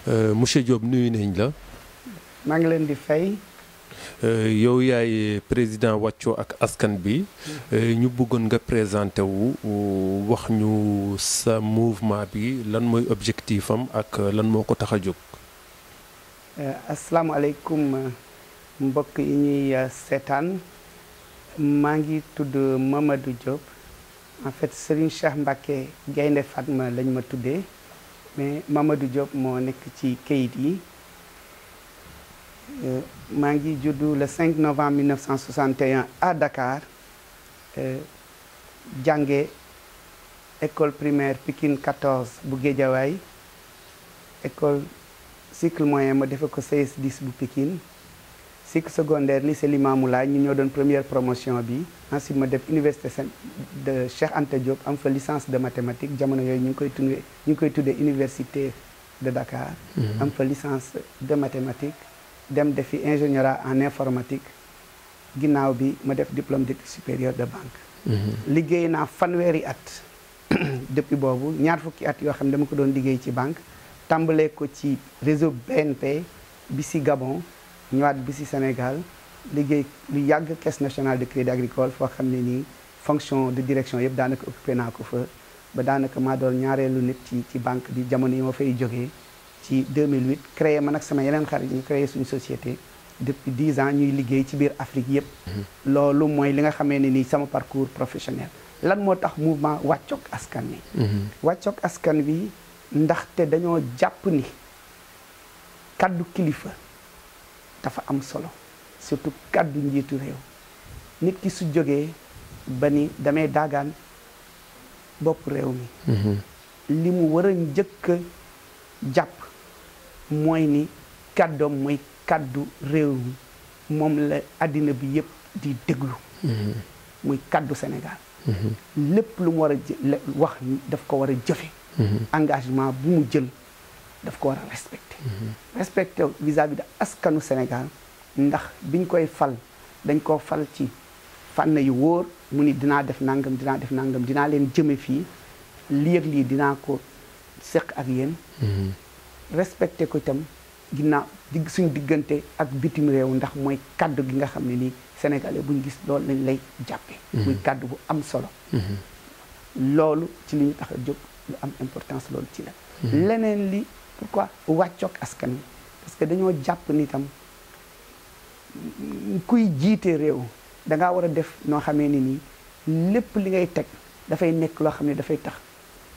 monsieur Diop nuyu nañ la. maa ngi leen di fay. yow yaay président Wàccoo ak askan bi ñu bëggoon nga présenté wu wax ñu sa mouvement bi lan mooy objectif am ak lan moo ko tax a jóg. asalaamaaleykum mbokk yi ñuy seetaan maa ngi tudd Mamadou Diop en fait Serigne Cheikh Mbacké Gaynde Fatma lañ ma tuddee mais Mamadou Diop moo nekk ci kayit yi. maa ngi juddu le 5 novembre 1961 à Dakar jànge école primaire Pikine 14 bu Guédiawaye école cycle moyen ma defe ko CS 10 bu Pikine cycle secondaire lycée Limamoulaye ñu ñoo doon première promotion bi ensuite ma def université de Cheikh Anta Diop am fa licence de mathématiques jamono yooyu ñu ngi koy tuddee université de Dakar am fa licence de mathématiques dem defi ingénierat en informatique ginnaaw bi ma def diplôme d'études supérieures de banque liggéey naa fanweeri at depuis boobu ñaar fukki at yoo xam ne dama ko doon liggéey ci banque tàmbalee ko ci réseau BNP bi si Gabon ñëwaat bi si Sénégal liggéey lu yàgg caisse nationale de crédit agricole foo xam ne nii fonction de direction yëpp daanaka occupé naa ko fa ba daanaka maa doon ñaareelu nit ci banque bi jamono yi ma fay jógee ci 2008 créé man ak sama yeneen xarit ñu créé suñu société depuis 10 ans ñuy liggéey ci biir Afrique yëpp. loolu mooy li nga xamee ne nii sama parcours professionnel. lan moo tax mouvement wàccoog askan wi. wàccoog askan wi ndaxte dañoo jàpp ni kaddu kilifa dafa am solo surtout kaddu njiitu réew nit ki su jógee ba ni damay daagaan bopp réew mi. li mu war a njëkk a jàpp. mooy ni kàddoom mooy kàddu réew mi moom la àddina bi yëpp di déglu muy kàddu Sénégal lépp lu mu war a wax daf ko war a jëfe engagement bu mu jël daf ko war a respecté vis-à-vis de askanu Sénégal ndax biñ koy fal dañ koo fal ci fànn yu wóor mu ni dinaa def nangam dinaa leen jëme fii lii ak lii dinaa ko seq ak yéen respecté ko itam ginnaaw suñ diggante ak bitim réew ndax mooy kaddu gi nga xam ne nii sénégalais buñ gis loolu lañ lay jàppe muy kaddu bu am solo loolu ci li ñu tax a jóg lu am importance loolu ci la leneen li pourquoi wàccoog askan wi parce que dañoo jàpp ni tam kuy jiite réew dangaa war a def noo xamee ni nii lépp li ngay teg dafay nekk loo xam ne dafay tax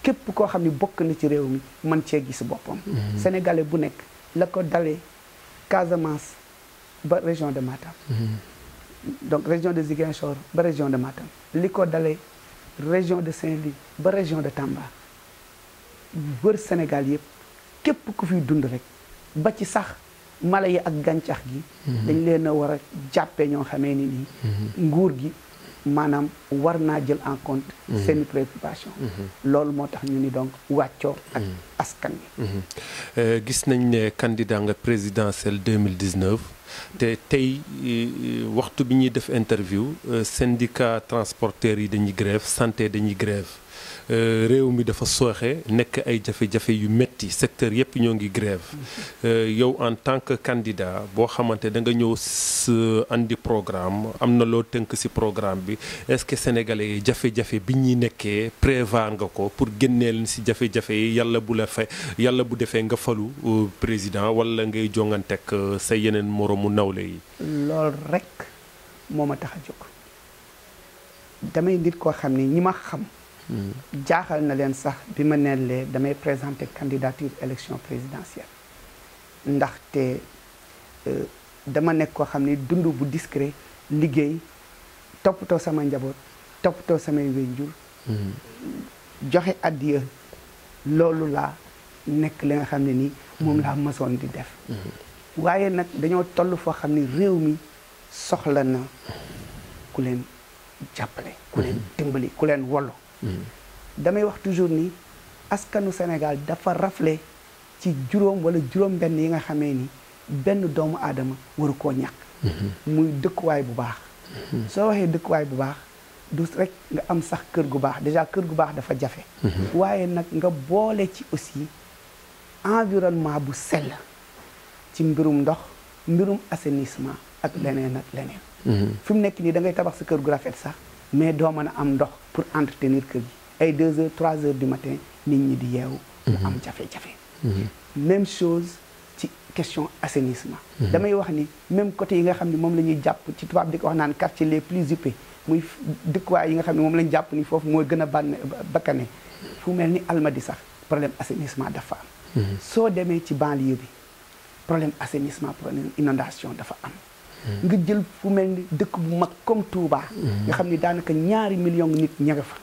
képp koo xam ne bokk na ci réew mi mën cee gis boppam sénégalais bu nekk la ko dalee Casamance ba région de Matam donc région de Ziguinchor ba région de Matam li ko dalee région de Saint-Louis ba région de Tamba wër Sénégal yëpp képp ku fiy dund rek ba ci sax mala yi ak gàncax gi dañ leen a war a jàppee ñoo xamee ni nii nguur gi maanaam war naa jël en compte seeni préoccupation loolu moo tax ñu ni donc wàccoo ak askan wi gis nañ ne candidat nga présidentielle 2019 te tey waxtu bi ñuy def interview syndicat transporteurs yi dañuy grève santé dañuy grève réew mi dafa sooxe nekk ay jafe-jafe yu metti secteur yëpp ñoo ngi grève yow en tant que candidat boo xamante da nga ñëw andi programme am na loo tënk ci programme bi est-ce que sénégalais yi jafe-jafe bi ñuy nekkee prévoir nga ko pour génneel ci jafe-jafe yi yàlla bu defee nga falu président wala ngay jongantek sa yeneen moroomu nawle yi. loolu rek moo ma tax a jóg damay nit koo xam ne ñi ma xam. jaaxal na leen sax bi ma nelee damay présenter candidature élection présidentielle ndaxte dama nekk koo xam ne dund bu discret liggéey toppatoo sama njaboot toppatoo samay wéyjur joxe addiya loolu laa nekk li nga xam ne nii moom laa mësoon di def waaye nag dañoo toll foo xam ne réew mi soxla na ku leen jàppale ku leen dimbali ku leen wollu damay wax toujours ni askanu Sénégal dafa rafle ci juróom wala juróom benn yi nga xamee ni benn doomu aadama waru koo ñàkk muy dëkkuwaay bu baax soo waxee dëkkuwaay bu baax du rek nga am sax kër gu baax déjà kër gu baax dafa jafe waaye nag nga boole ci aussi environnement bu sell ci mbirum ndox mbirum assainissement ak leneen ak leneen. fi mu nekk nii da ngay tabax sa kër gu rafet sax mais doo mën a am ndox pour entretenir kër gi ay 2 heures 3 heures du matin nit ñi di yeewu. mu am jafe-jafe. même chose ci question assainissement. damay wax ni même côté yi nga xam ne moom la ñuy jàpp ci tubaab di ko wax naan quartier les plus huppés muy dëkkuwaay yi nga xam ne moom la ñu jàpp ni foofu mooy gën a bakkane fu mel ni Almadies sax problème assainissement dafa am. soo demee ci banlieue bi problème assainissement problème inondation dafa am. nga jël fu mel ni dëkk bu mag comme Touba. nga xam ni daanaka 2 millions nit ña nga fa.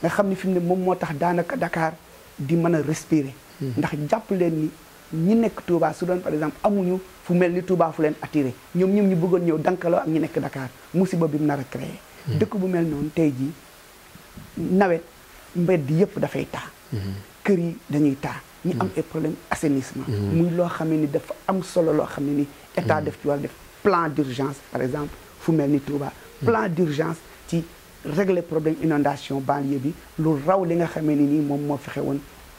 nga xam ni fi mu ne moom moo tax daanaka Dakar di mën a respirer. ndax jàpp leen ni ñi nekk Touba su doon par exemple amuñu fu mel ni Touba fu leen attiré ñoom ñu bëggoon ñëw dankaloo ak ñi nekk Dakar musiba bi mu nar a créé. dëkk bu mel noonu tey jii nawet mbedd yëpp dafay taa. kër yi dañuy taa. ñu am ay problème assainissement. muy loo xam ne ni dafa am solo loo xam ne ni état def ci war def plan d'urgence par exemple fu mel ni Touba. plan d'urgence ci régler problème inondation banlieue bi lu raw li nga xamee ni nii moom moo fexe woon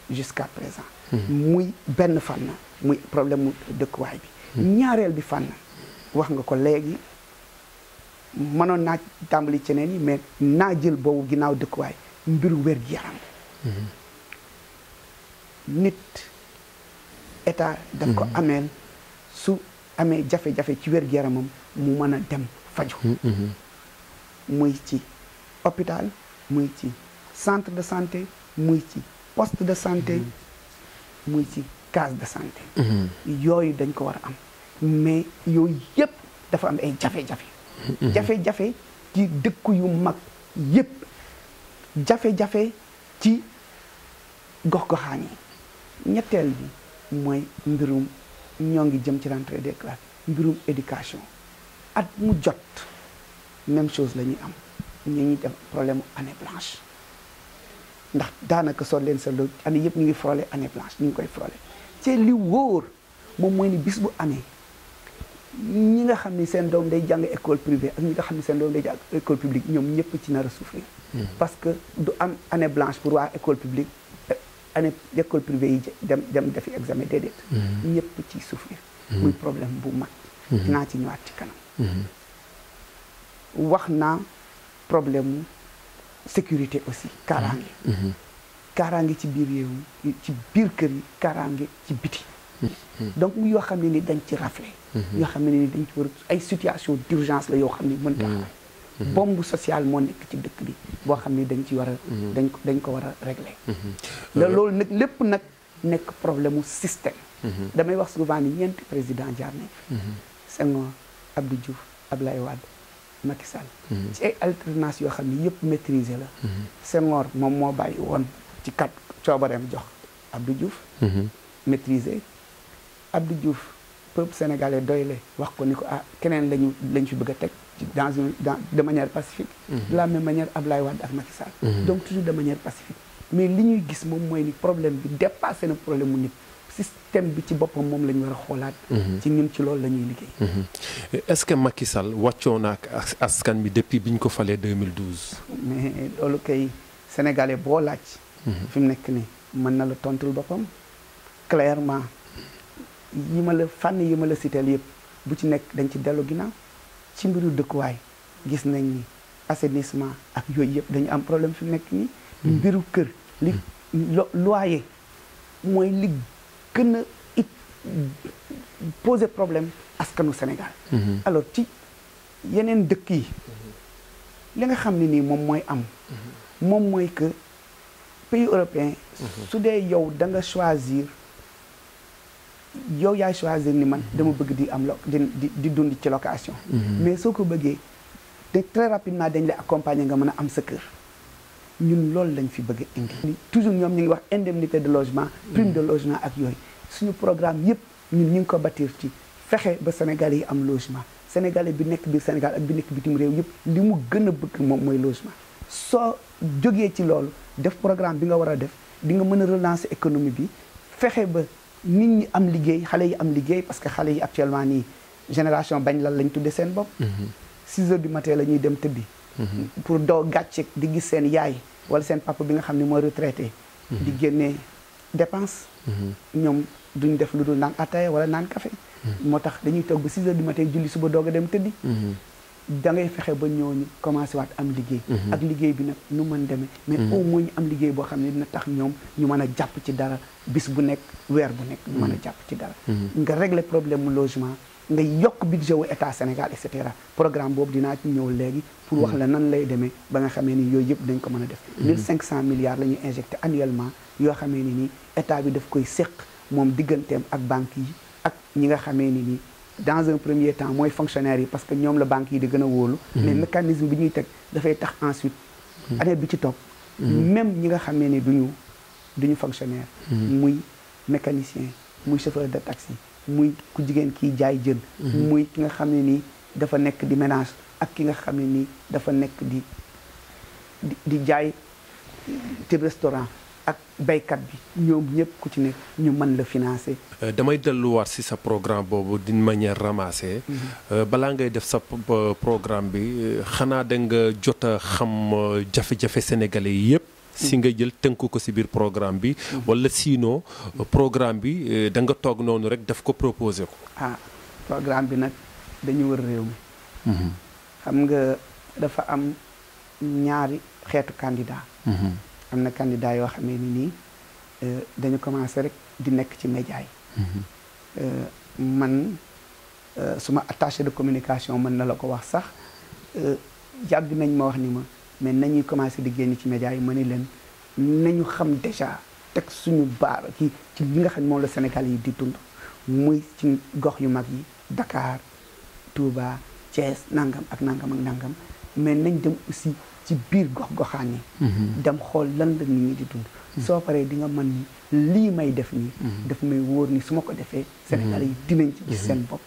jusqu'à présent. muy benn fànn muy problème mu dëkkuwaay bi. ñaareel bi fànn wax nga ko léegi mënoon naa tàmbali ci neen yi mais naa jël boobu ginnaaw dëkkuwaay mbiru wér-gu-yaram. nit état daf ko ameel su amee jafe-jafe ci wér-gu-yaramam mu mën a dem faju muy ci hôpital muy ci centre de santé muy ci poste de santé muy ci case de santé yooyu dañ ko war a am mais yooyu yëpp dafa am ay jafe-jafe jafe-jafe ci dëkk yu mag yëpp jafe-jafe ci gox-goxaan yi ñetteel bi mooy mbirum ñoo ngi jëm ci rentrée des classes mbirum éducation at mu jot même chose la ñuy am ñu ñuy def problème mu année blanche ndax daanaka soo leen seetloo année yëpp ñu ngi frôler année blanche ñu ngi koy frôler ci li wóor moom mooy ni bis bu amee ñi nga xam ni seen doom day jàng école privée ak ñi nga xam ni seen doom day jàng école publique ñoom ñëpp ci nar a souffrir parce que du am année blanche pour waa école publique année école privée yi dem defi examen déedéet ñëpp ciy souffrir muy problème bu mag dinaa ci ñëwaat ci kanam wax naa problème mu sécurité aussi kaaraange ci biir réew mi ci biir kër yi kaaraange ci biti donc yoo xam ne ni dañ ci raflé yoo xam ne ni dañ ci war ay situation d'urgence la yoo xam ne mënta am bombe sociale moo nekk ci dëkk bi boo xam ne dañ ci war a dañ ko war a régler la loolu nag lépp nag nekk problème mu système damay wax souvent ni ñeenti président jaar nañ Senghor Abdou Diouf Abdoulaye Wade Macky Sall ci ay alternance yoo xam ne yëpp maîtrisé la Senghor moom moo bàyyi woon ci kat coobareem jox Abdou Diouf maîtrisé Abdou Diouf peuple sénégalais doyle wax ko ni ko ah keneen lañ fi bëgg a teg de manière pacifique de la même manière Abdoulaye Wade ak Macky Sall donc toujours de manière pacifique mais li ñuy gis moom mooy ni problème bi dépassé na problème mu nit système bi ci boppam moom la ñu war a xoolaat ci ñun ci loolu la ñuy liggéey est-ce que Macky Sall wàccoo na ak askan bi depuis bi ñu ko falee 2012 mais loolu kay sénégalais boo laaj fi mu nekk ni mën na la tontul boppam clairement yi ma la fànn yi ma la citeel yëpp bu ci nekk dañ ci dellu ginnaaw ci mbiru dëkkuwaay gis nañ ni assainissement ak yooyu yëpp dañu am problème fi mu nekk nii mbiru kër li loyer mooy li gën a it poser problème askanu Sénégal alors ci yeneen dëkk yi li nga xam ne nii moom mooy am moom mooy que pays européen su dee yow da nga choisir yow yaay choisir ni man dama bëgg di am di dund ci location mais soo ko bëggee te très rapidement dañ lay accompagner nga mën a am sa kër ñun loolu lañ fi bëgg indi toujours ñoom ñu ngi wax indemnité de logement prime de logement ak yooyu suñu programme yëpp ñun ñu ngi ko bâtir ci fexe ba Sénégalais yi am logement Sénégalais bi nekk biir Sénégal ak bi nekk bitim réew yëpp li mu gën a bëgg moom mooy logement soo jógee ci loolu def programme bi nga war a def di nga mën a relancer économie bi fexe ba nit ñi am liggéey xale yi am liggéey parce que xale yi actuellement nii génération bañ lan lañ tudde seen bopp 6 heures du matin la ñuy dem tëddi pour doo gàcce di gis seen yaay wala seen papa bi nga xam ne mooy retraité di génnee dépense ñoom duñ def lu dul naan ataaya wala naan café moo tax dañuy toog ba 6 heures du matin julli suba doog a dem tëddi da ngay fexe ba ñooñu commencé waat am liggéey ak liggéey bi nag nu mën demee mais au moins ñu am liggéey boo xam ne dina tax ñoom ñu mën a jàpp ci dara bis bu nekk weer bu nekk ñu mën a jàpp ci dara nga régler problème mu logement nga yokk budget wu état Sénégal et cetera programme boobu dinaa ci ñëw léegi pour wax la nan lay demee ba nga xamee ni yooyu yëpp dañ ko mën a def 1500 milliards la ñuy injecté annuellement yoo xamee ni nii état bi daf koy séq moom digganteem ak banques yi ak ñi nga xamee ni nii dans un premier temps mooy fonctionnaire yi parce que ñoom la banques yi di gën a wóolu mais mécanisme bi ñuy teg dafay tax ensuite année bi ci topp même ñi nga xamee ni duñu fonctionnaire muy mécanicien muy chauffeur de taxi muy ku jigéen kiy jaay jën muy ki nga xam ne nii dafa nekk di ménage ak ki nga xam ne nii dafa nekk di jaay ci restaurant ak baykat bi ñoom ñëpp ku ci nekk ñu mën la financer. damay delluwaat si sa programme boobu d'une manière ramassée. balaa ngay def sa programme bi xanaa da nga jot a xam jafe-jafe sénégalais yi yëpp. si nga jël tënk ko si biir programme bi. wala sinon programme bi da nga toog noonu rek daf ko proposé ko. programme bi nag dañu wër réew mi. xam nga dafa am ñaari xeetu candidat. am na candidat yoo xamee ni nii dañu commencé rek di nekk ci média yi man suma attaché de communication mën na la ko wax sax yàgg nañ ma wax ni ma mais nañuy commencé di génn ci média yi ma ni leen nañu xam déjà teg suñu baar ci li nga xam ne moom la Sénégal yi di dund muy ci gox yu mag yi Dakar Touba Thiès nangam ak nangam ak nangam mais nañ dem aussi ci biir gox-goxaan yi dem xool lan la nit ñi di dund soo paree di nga mën ni lii may def nii daf may wóor ni su ma ko defee Sénégal yi dinañ ci gis seen bopp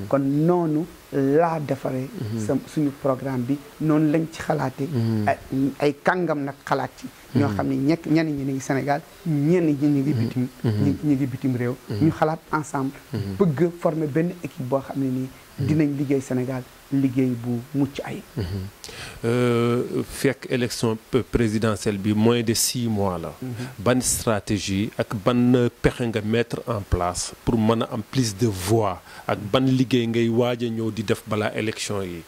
kon noonu laa defaree suñu programme bi noonu lañ ci xalaate ay kàngam nag xalaat ci ñoo xam ne ñenn ñi ngi Sénégal ñenn ñi ñu ngi bitim réew ñu xalaat ensemble bëgg former benn équipe boo xam ne nii dinañ liggéey Sénégal liggéey bu mucc ay fekk élection présidentielle bi moins de 6 mois la ban stratégie ak ban pexe nga mettre en place pour mën a am plus de voix ak ban liggéey ngay waaj a ñëw di def balaa élection yi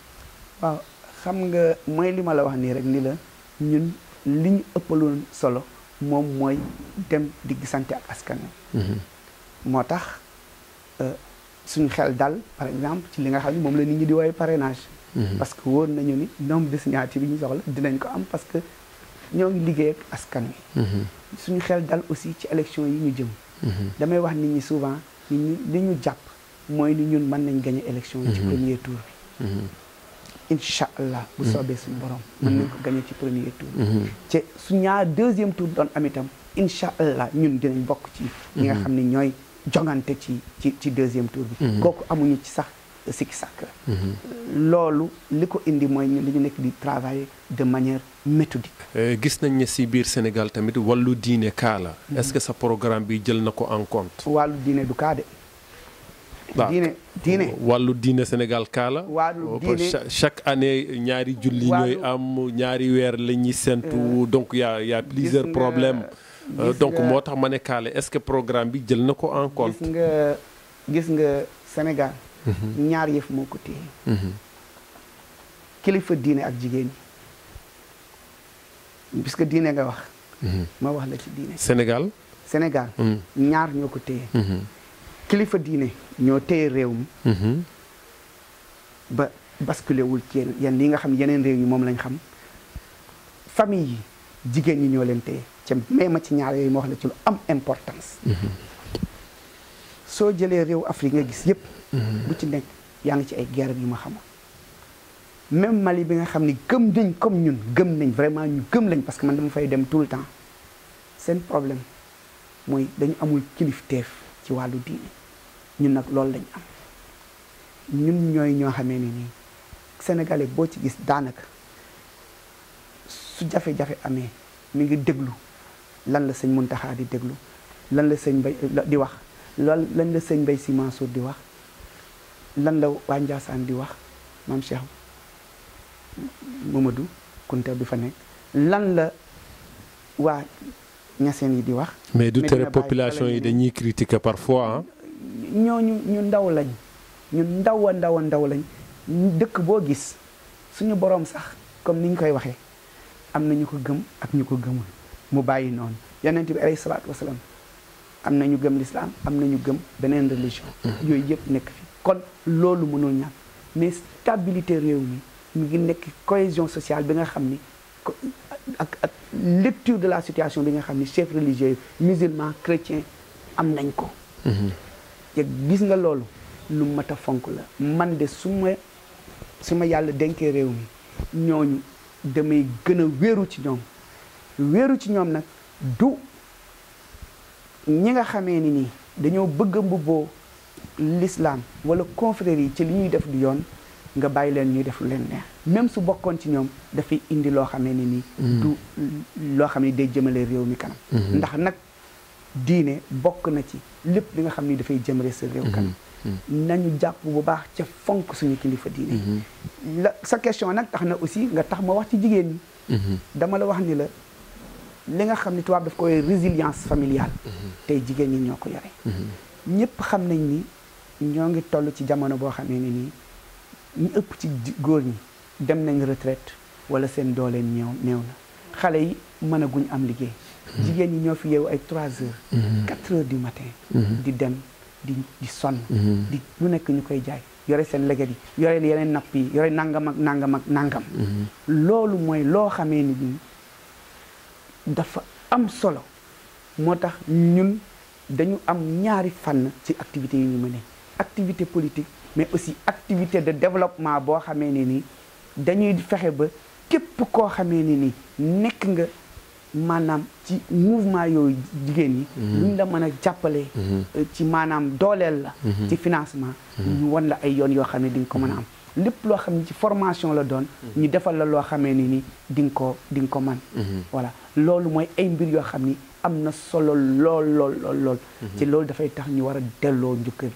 waaw xam nga mooy li ma la wax nii rek ni la ñun li ñu ëppaloon solo moom mooy dem di gisante ak askan wi moo tax suñu xel dal par exemple ci li nga xam ne moom la nit ñi di woowee parrainage parce que wóor nañu ni nombre de signatures yi ñu soxla dinañ ko am parce que ñoo ngi liggéey ak askan wi suñu xel dal aussi ci élection yi ñu jëm damay wax nit ñi souvent nit ñi li ñu jàpp mooy ni ñun mën nañ gagner élection yi ci premier tour bi incha allah bu soobee suñu borom mën nañ ko gagner ci premier tour ci su deuxième tour doon am itam incha allah ñun dinañ bokk ci ñi nga xam ne ñooy jongante ci deuxième tour bi kooku amuñu ci sax sikki sàkk loolu li ko indi mooy ñun dañu nekk di travailler de manière méthodique gis nañ ne si biir Sénégal tamit wàllu diine kaa la est-ce que sa programme bi jël na ko en compte wàllu diine du kaa de diine wàllu diine Sénégal kaa la wàllu diine chaque année ñaari julli ñooy am ñaari weer la ñuy sentu donc y a plusieurs problèmes donc moo tax ma ne kaale est-ce que programme bi jël na ko en compte gis nga Sénégal ñaar yëf moo ko téye kilifa diine ak jigéen ñi puisque diine nga wax ma wax la ci diine Sénégal ñaar ñoo ko téye kilifa diine ñoo téye réew mi ba basculé wul ci yenn yi nga xam yeneen réew yi moom lañ xam famille yi jigéen ñi ñoo leen téye ca may ma ci ñaar yooyu ma wax la ci lu am importance soo jëlee réew Afrique nga gis yëpp bu ci nekk yaa ngi ci ay guerre yu ma xamoon même Mali bi nga xam ni gëm nañ comme ñun gëm nañ vraiment ñu gëm lañ parce que man dama fay dem tout le temps seen problème mooy dañu amul kilifteef ci wàllu diine ñun nag loolu lañ am ñun ñooy ñoo xamee ne nii sénégalais boo ci gis daanaka su jafe-jafe amee mi ngi déglu lan la sëñ Muntaxa di déglu lan la sëñ Mbay di wax lan la sëñ Mbay Si Mansour di wax lan la waa Njaasaan di wax maam Cheikh Mamadou Kunta bi fa nekk lan la waa ñaseen yi di wax. mais du tere population yi dañuy critiquer parfois ah. ñooñu ñu ndaw lañ ñu ndaw lañ dëkk boo gis suñu boroom sax comme ni ñu koy waxee am na ñu ko gëm ak ñu ko gëmul mu bàyyi noonu yonent bi alayhi salaatu wasalaam am na ñu gëm l'islam am na ñu gëm beneen religion. yooyu yëpp nekk fi kon loolu mënul ñàkk mais stabilité réew mi mu ngi nekk cohésion sociale bi nga xam ni ak lecture de la situation bi nga xam ni chef religieux musulman chrétien am nañ ko. te gis nga loolu lu mat a fonk la man de su ma yàlla denkee réew mi ñooñu damay gën a wéeru ci ñoom nag du ñi nga xamee ni nii dañoo bëgg a mbubboo l'islam wala confrérie yi ci li ñuy def du yoon nga bàyyi leen ñuy def lu leen neex même su bokkoon ci ñoom dafay indi loo xamee ni nii du loo xam ne day jëmale réew mi kanam ndax nag diine bokk na ci lépp li nga xam ni dafay jëmale sa réew kanam nañu jàpp bu baax ca fonk suñu kilifa diine la sa question nag tax na aussi nga tax ma wax ci jigéen ñi dama la wax ni la li nga xam ni tubaab daf koy résilience familiale tey jigéen ñi ñoo ko yore ñëpp xam nañ ni ñoo ngi toll ci jamono boo xamee ne nii ñu ëpp ci góor ñi dem nañ retraite wala seen dooleen néew na xale yi mën a guñ am liggéey jigéen ñi ñoo fi yeewu ay 3 heures 4 heures du matin di dem di sonn di lu nekk ñu koy jaay yore seen leget yi yore yeneen napp yi yore nangam ak nangam loolu mooy loo xamee ni nii dafa am solo moo tax ñun dañu am ñaari fànn ci activité yi ñu mëne activité politique mais aussi activité de développement boo xamee ne ni dañuy fexe ba képp koo xamee ne ni nekk nga maanaam ci mouvement yooyu jigéen ñi luñ la mën a jàppale ci maanaam dooleel la ci financement ñu wan la ay yoon yoo xam ne di nga ko mën a am lépp loo xam ne ci formation la doon ñu defal la loo xamee ni di nga ko mën voilà loolu mooy ay mbir yoo xam ni am na solo lool ci loolu dafay tax ñu war a delloo njukkal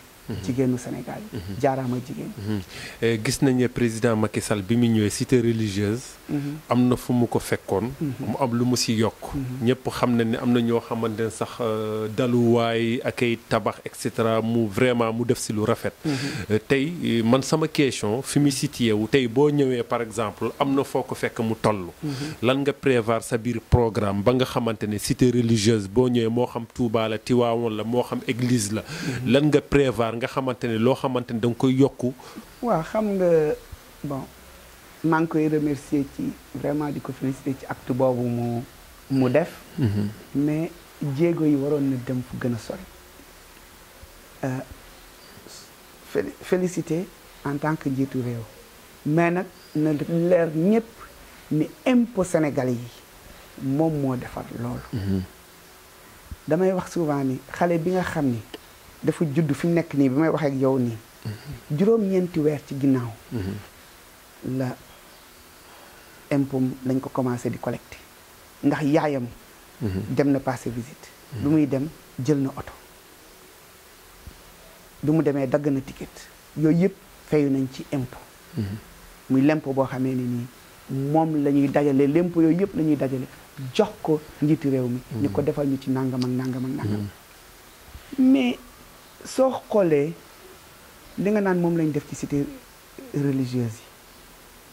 jigéenu Sénégal yi jaaraama jigéen gis nañ ne président Macky Sall bi mu ñëwee cité religieuse am na fu mu ko fekkoon mu am lu mu si yokk ñëpp xam na ne am na ñoo xamante ne sax daluwaay ak ay tabax et cetera mu vraiment mu def si lu rafet tey man sama question fi mu situé wu tey boo ñëwee par exemple am na foo ko fekk mu toll lan nga prévoir sa biir programme ba nga xamante ne cité religieuse boo ñëwee moo xam Touba la Tivaouane la moo xam église la lan nga prévoir nga xamante ne loo xamante ne da nga koy yokku. waaw xam nga bon maa ngi koy remercier ci vraiment di ko féliciter ci acte boobu mu def. mais jéego yi waroon na dem fu gën a sori. féliciter en tant que njiitu réew mais nag na leer ñëpp ni impôt sénégalais yi moom moo defar loolu. damay wax souvent ni xale bi nga xam ni. dafa judd fi mu nekk nii bi may waxee ak yow nii juróom-ñeenti weer ci ginnaaw la impôt lañ ko commencé di collecté ndax yaayam dem na passé visite bi muy dem jël na oto bi mu demee dagg na ticket yooyu yëpp fayu nañ ci impôt muy l'impôt boo xamee ni nii moom la ñuy dajale l'impôt yooyu yëpp la ñuy dajale jox ko njiitu réew mi ni ko defal ñu ci nangam ak nangam ak nangam mais soo xoolee li nga naan moom lañ def ci cité religieuse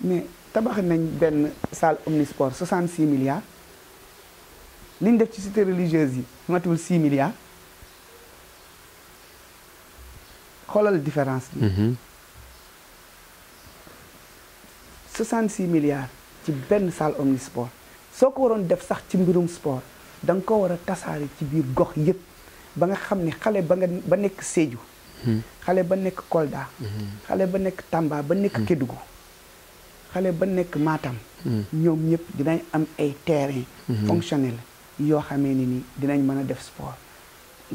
yi mais tabax nañ benn salle omnisport 66 milliards liñ def ci cité religieuse yi matul 6 milliards xoolal différence bi 66 milliards ci benn salle omnisport soo ko waroon def sax ci mbirum sport da nga ko war a tasaare ci biir gox yëpp ba nga xam ne xale ba nekk Sédhiou xale ba nekk Kolda xale ba nekk Tamba ba nekk Kédougou xale ba nekk Matam ñoom ñëpp dinañ am ay terrain fonctionnel yoo xamee ni dinañ mën a def sport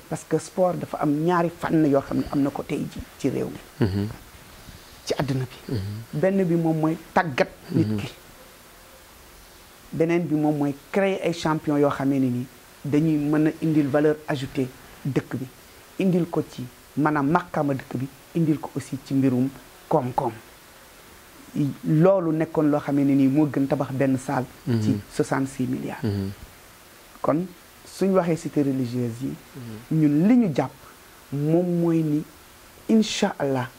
parce que sport dafa am ñaari fànn yoo xam ne am na ko tey ji ci réew mi ci àdduna bi benn bi moom mooy tàggat nit ki beneen bi moom mooy créer ay champion yoo xamee ni dañuy mën a indil valeur ajoutée dëkk bi indil ko ci maanaam màkkaama dëkk bi indil ko aussi ci mbirum koom-koom loolu nekkoon loo xam ne nii moo gën tabax benn salle ci 66 milliards kon suñ waxee cité religieuse yi ñun li ñu jàpp moom mooy ni incha allah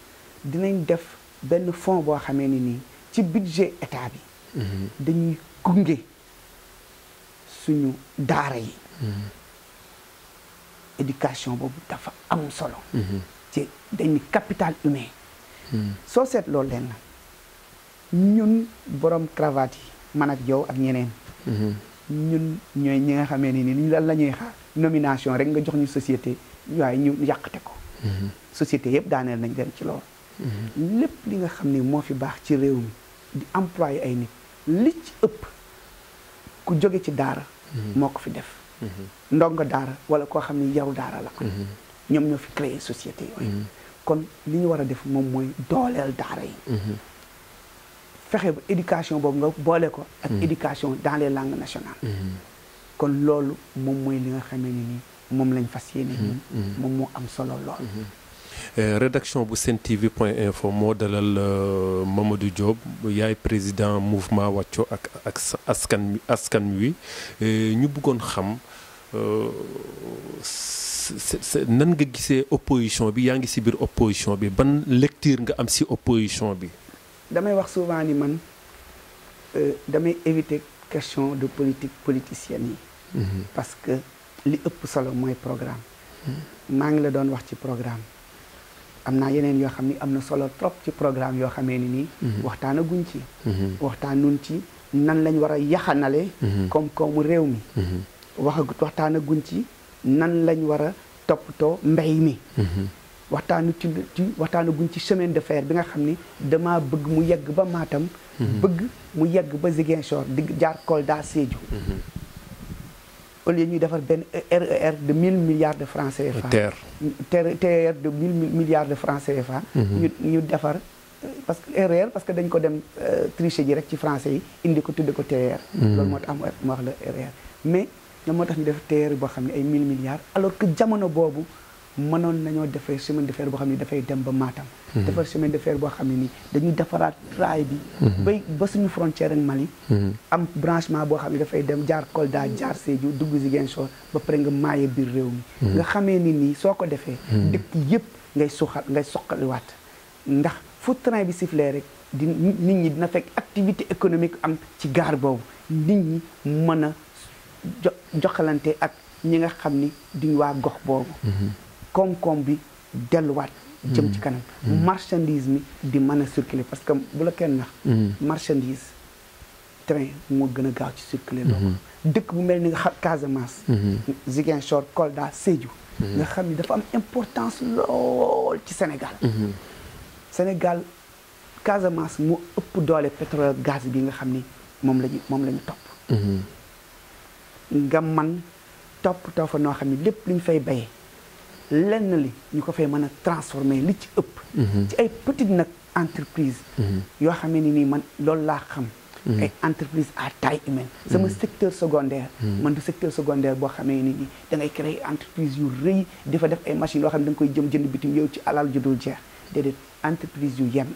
dinañ def benn fonds boo xamee ni nii ci budget état bi dañuy gunge suñu daara yi éducation boobu dafa am solo ci dañuy capital humain soo seet loolu leen ñun borom cravate yi man ak yow ak ñeneen ñun ñooy ñi nga xamee ni nii lan la ñuy xaar nomination rek nga jox ñu société waaye ñu yàqate ko société yëpp daaneel nañ leen ci loolu lépp li nga xam ne moo fi baax ci réew mi di employé ay nit li ci ëpp ku jóge ci daara moo ko fi def ndongo daara wala koo xam ne yaru daara la ko ñoom ñoo fi créé société yooyu kon li ñu war a def moom mooy dooleel daara yi fexe ba éducation boobu nga boole ko ak éducation dans les langues nationales kon loolu moom mooy li nga xamee ni nii moom lañ fas yéene ñun moom moo am solo lool rédaction bu sentv.info moo dalal Mamadou Diop yaay président mouvement Wàcco ak askan wi ñu bëggoon xam nan nga gisee opposition bi yaa ngi ci biir opposition bi ban lecture nga am ci opposition bi damay wax souvent ni man damay éviter question de politique politicienne yi parce que li ëpp solo mooy programme maa ngi la doon wax ci programme am naa yeneen yoo xam ni am na solo trop ci programme yoo xamee ni nii waxtaan aguñ ci waxtaanuñ ci nan lañ war a yaxanale koom-koomu réew mi waxtaan aguñ ci nan lañ war a toppatoo mbay mi waxtaan aguñ ci chemin de fer bi nga xam ni dama bëgg mu yegg ba Matam bëgg mu yegg ba Ziguinchor di jaar Kolda Sédhiou au lieu ñuy defar benn RER de 1000 milliards de francs CFA TER de 1000 milliards de francs CFA ñu defar parce que RER parce que dañ ko dem tricher ji rek ci français yi indi ko tudde ko TER loolu moo tax ma wax la RER mais la moo tax ñu def TER boo xam ne ay 1000 milliards alors que jamono boobu mënoon nañoo defee chemin de fer boo xam ne dafay dem ba Matam defar chemin de fer boo xam ne nii dañuy defaraat raay bi ba suñu frontière ak Mali am branchement boo xam ne dafay dem jaar Kolda jaar Sédhiou dugg Ziguinchor ba pare nga maaye biir réew mi nga xamee ni nii soo ko defee dëkk yëpp ngay soqaliwaat ndax fu train bi sifflé rek di nit ñi dina fekk activité économique am ci gaar boobu nit ñi mën a joxalante ak ñi nga xam ni duñ waa gox boobu koom-koom bi delluwaat jëm ci kanam marchandise mi di mën a circuler parce que bu la kenn nax marchandise train moo gën a gaaw ci circuler loolu dëkk bu mel ni nga xam Casamance Ziguinchor Kolda Sédhiou nga xam ni dafa am importance lool ci Sénégal Casamance moo ëpp doole pétrole gaz bi nga xam ni moom la ñu topp nga man topp fa noo xam ni lépp li ñu fay bayee lenn li ñu ko fay mën a transformer li ci ëpp ci ay petite nag entreprise yoo xam ne ni man loolu laa xam ay entreprise à taille humaine sama secteur secondaire man du secteur secondaire boo xamee ni nii da ngay créer entreprise yu rëy di fa def ay machines yoo xam ne da nga koy jënd bitim yow ci alal ju dul jeex déedéet entreprise yu yem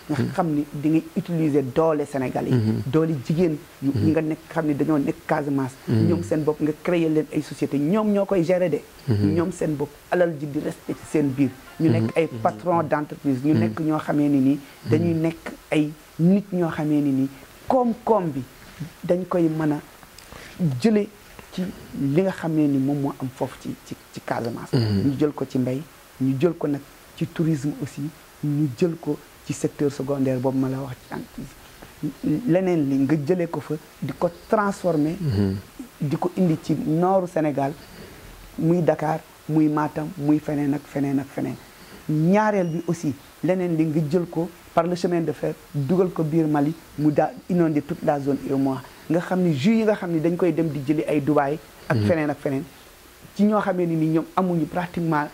nga xam ni di ngay utiliser doole Sénégal yi doole jigéen ñi nga nekk xam ni dañoo nekk Casamance ñoom seen bopp nga créer leen ay société ñoom ñoo koy gérer de ñoom seen bopp alal ji di resté ci seen biir ñu nekk ay patron d'entreprise ñu nekk ñoo xamee ni nii dañuy nekk ay nit ñoo xamee ni nii koom-koom bi dañ koy mën a jële ci li nga xamee ni moom moo am foofu ci Casamance ñu jël ko ci mbay ñu jël ko nag ci tourisme aussi ñu jël ko ci secteur secondaire boobu ma la wax ci entreprise leneen li nga jëlee ko fa di ko transformer di ko indi ci nooru Sénégal muy Dakar muy Matam muy feneen ak feneen ak feneen ñaareel bi aussi leneen li nga jël ko par le chemin de fer dugal ko biir Mali mu daa inonder toute la zone UEMOA nga xam ni jus yi nga xam ni dañ koy dem di jëli ay Dubaï ak feneen ak feneen ci ñoo xamee ni ñoom amuñu pratiquement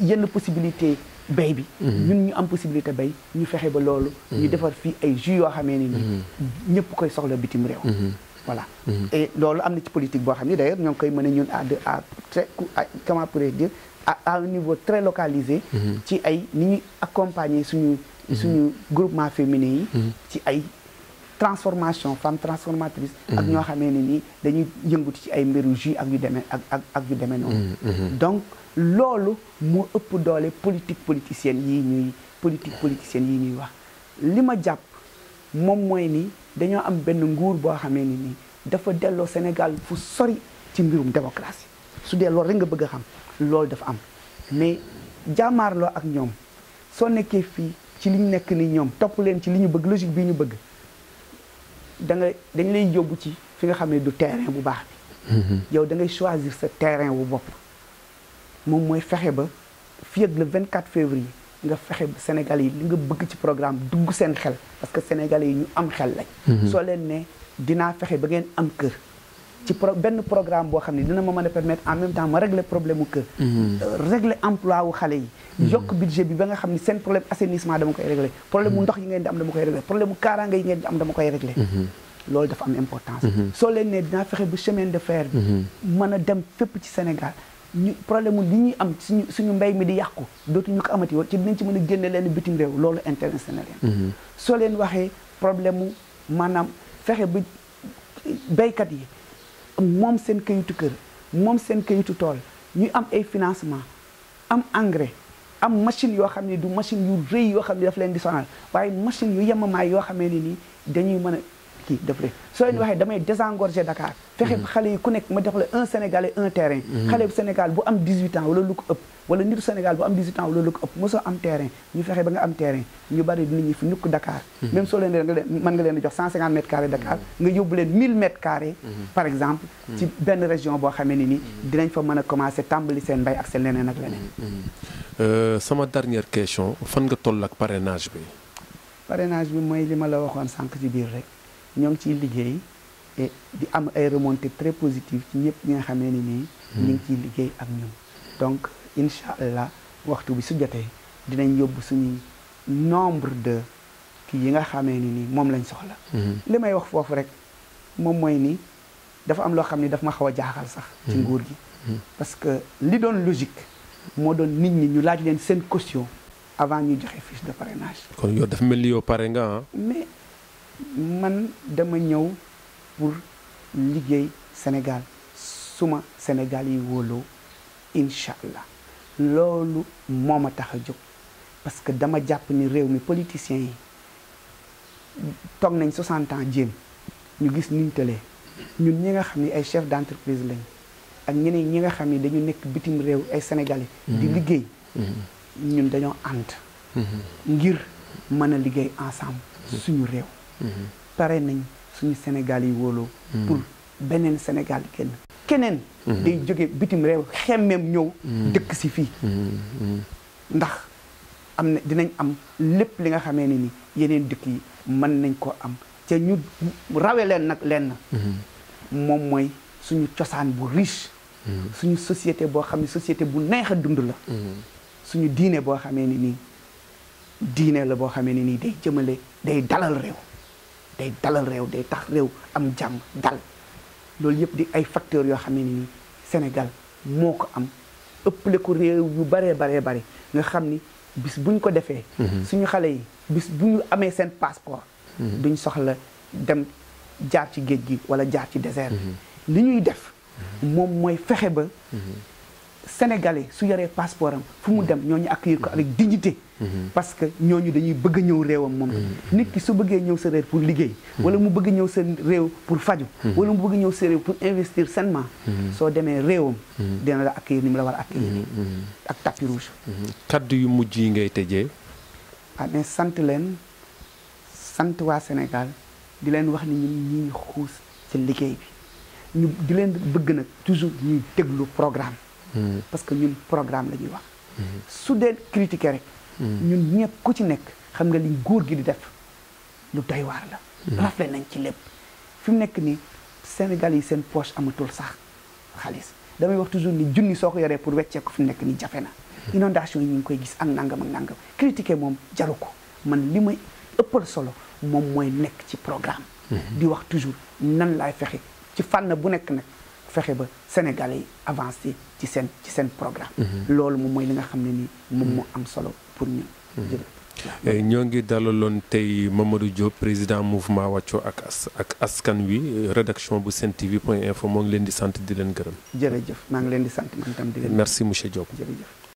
yenn possibilité bay bi ñun ñu am possibilité bay ñu fexe ba loolu ñu defar fii ay jus yoo xamee ni ñëpp koy soxla bitim réew voilà et loolu am na ci politique boo xam ni d'ailleurs ñoo ngi koy mën a ñun à très comment pourrais-je dire à un niveau très localisé ci ay ni ñuy accompagner suñu groupement féminin yi ci ay transformation femme transformatrice ak ñoo xamee ne nii dañuy yëngutu ci ay mbiru jus ak yu demee ak yu demee noonu donc loolu moo ëpp doole politique politicienne yi ñuy wax li ma jàpp moom mooy ni dañoo am benn nguur boo xamee ni nii dafa delloo Sénégal fu sori ci mbirum démocratie su dee loolu rek nga bëgg a xam loolu dafa am mais jaamaarloo ak ñoom soo nekkee fii ci li ñu nekk ni ñoom topp leen ci li ñu bëgg logique bii ñu bëgg dañ lay yóbbu ci fi nga xam ne du terrain bu baax bi yow da ngay choisir sa terrain wu bopp moom mooy fexe ba fii ak le 24 février nga fexe ba Sénégalais yi li nga bëgg ci programme dugg seen xel parce que Sénégalais yi ñu am xel lañ soo leen ne dinaa fexe ba ngeen am kër ci benn programme boo xam ne dina ma mën a permettre en même temps ma régler problème mu kër régler emploi wu xale yi yokk budget bi ba nga xam ne seen problème assainissement dama koy régler problème mu ndox yi ngeen di am dama koy régler problème mu kaaraange yi ngeen di am dama koy régler loolu dafa am importance soo leen ne dinaa fexe ba chemin de fer bi mën a dem fépp ci Sénégal ñu problème mu li ñuy am suñu mbéy mi di yàqu dootuñu ko amati ci dinañ ci mën a génne leen bitim réew loolu international soo leen waxee problème mu maanaam fexe ba béykat yi moom seen kayitu kër moom seen kayitu tool ñu am ay financement am engrais am machine yoo xam ne du machine yu rëy yoo xam ne daf leen di sonal waaye machine yu yemamaay yoo xamee ne nii dañuy mën a kii def leen soo leen waxee damay désengorger Dakar fexe xale yi ku nekk ma def la un Sénégalais un terrain xale bu Sénégal bu am 18 ans wala lu ko ëpp wala nitu Sénégal bu am 18 ans wala lu ko ëpp mosoo am terrain ñu fexe ba nga am terrain ñu bari nit ñi fi ñukk Dakar même soo leen mën nga leen di jox 150 mètres carrés Dakar nga yóbbu leen 1000 mètres carrés par exemple ci benn région boo xamee ne ni dinañ fa mën a commencer tàmbali seen mbay ak seen leneen ak leneen sama dernière question fan nga toll ak parrainage bi parrainage bi mooy li ma la waxoon sànq ci biir rek ñoo ngi ciy liggéey et di am ay remontées très positives ci ñëpp ñi nga xamee ni nii ñu ngi ciy liggéey ak ñun donc incha allah waxtu bi su jotee dinañ yóbbu suñuy nombre de kii yi nga xamee ni nii moom lañ soxla li may wax foofu rek moom mooy ni dafa am loo xam ni daf ma xaw a jaaxal sax ci nguur gi parce que li doon logique moo doon nit ñi ñu laaj leen seen caution avant ñuy joxe fiche de parrainage kon yow dafa mel ni yow pare nga mais man dama ñëw pour liggéey Sénégal suma Sénégal yi wóoloo incha allah loolu moo ma tax a jóg parce que dama jàpp ni réew mi politiciens yi toog nañ 60 ans jéem ñu gis niñ tëlee ñun ñi nga xam ni ay chef d'entreprise lañ ak ñeneen ñi nga xam ni dañu nekk bitim réew ay sénégalais di liggéey ñun dañoo ànd ngir mën a liggéey ensemble suñu réew pare nañ suñu Sénégal yi wóoloo pour beneen Sénégal génn keneen day jóge bitim réew xemmeem ñëw dëkk si fii ndax am na dinañ am lépp li nga xamee ne ni yeneen dëkk yi mën nañ koo am te ñu rawe leen nag lenn moom mooy suñu cosaan bu riche suñu société boo xam ne société bu neex a dund la suñu diine boo xamee ni nii diine la boo xamee ni nii day jëmale day dalal réew day tax réew am jàmm dal loolu yëpp di ay facteurs yoo xam ne ni Sénégal moo ko am ëppale ko réew yu baree nga xam ni bis buñ ko defee suñu xale yi bis bu ñu amee seen passeport duñ soxla dem jaar ci géej gi wala jaar ci désert li ñuy def moom mooy fexe ba Sénégalais su yoree passeport am fu mu dem ñooñu accueillir ko avec dignité parce que ñooñu dañuy bëgg a ñëw réewam moom nit ki su bëggee ñëw sa réew pour liggéey wala mu bëgg ñëw sa réew pour faju wala mu bëgg ñëw sa réew pour investir sainement soo demee réewam dina la accueillir ni mu la war a accueillir ak tapis rouge kaddu yu mujj yi ngay tëjee mais sant leen sant waa Sénégal di leen wax ni ñun ñuy xuus ci liggéey bi ñu di leen bëgg nag toujours ñuy déglu programme parce que ñun programme la ñuy wax su dee critiquer rek ñun ñëpp ku ci nekk xam nga li góor gi di def lu doy waar la rafle nañ ci lépp fi mu nekk nii Sénégal yi seen poche amatul sax xaalis damay wax toujours ni junni soo ko yoree pour weccee ko fi mu nekk nii jafe na inondation yi ñu ngi koy gis ak nangam critiquer moom jaru ko man li may ëppal solo moom mooy nekk ci programme di wax toujours nan laay fexe ci fànn bu nekk nag fexe ba Sénégalais yi avancé ci seen programme loolu moom mooy li nga xam ne nii moom moo am solo pour ñun ñoo ngi dalaloon tey Mamadou Diop président mouvement Wàccoo ak askan wi rédaction bu sentv.info moo ngi leen di sant di leen gërëm. jërëjëf maa ngi leen di sant man tam di leen. merci monsieur Diop. jërëjëf.